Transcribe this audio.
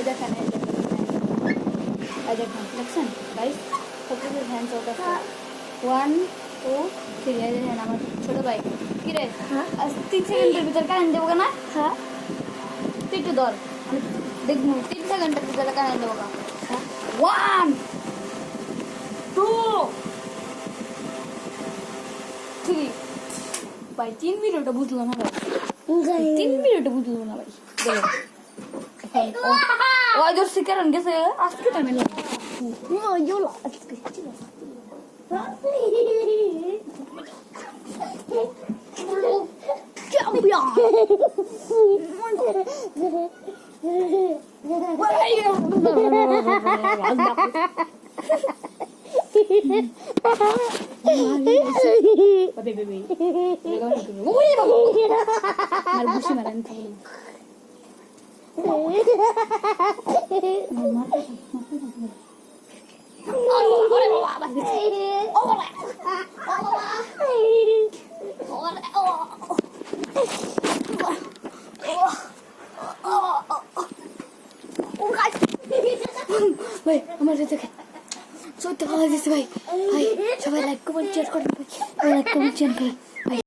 দেখেন এই দেখেন দেখছেন গাইস সবকিছু ফ্যান চলতেছে 1 2 3 এই দেখেন আমার ছোট ভাই কি রে 3 সেকেন্ডের ভিতর কারেন্ট দেবো না হ্যাঁ তুই একটু ধর আমি দেখবো 3 সেকেন্ডের ভিতরে কারেন্ট দেবো না 1 2 3 ভাই 3 মিনিটও বুঝলো না ভাই 3 মিনিটও বুঝলো না ভাই ওই তোর শিকারন গেছে আজকে টাইমে লাগে yo ভাই আমার দেখে সত্যি ভালো দিচ্ছে ভাই ভাই সবাই লাইক কমেন্ট শেয়ার করেন ভাই লাইক কমেন্ট শেয়ার করেন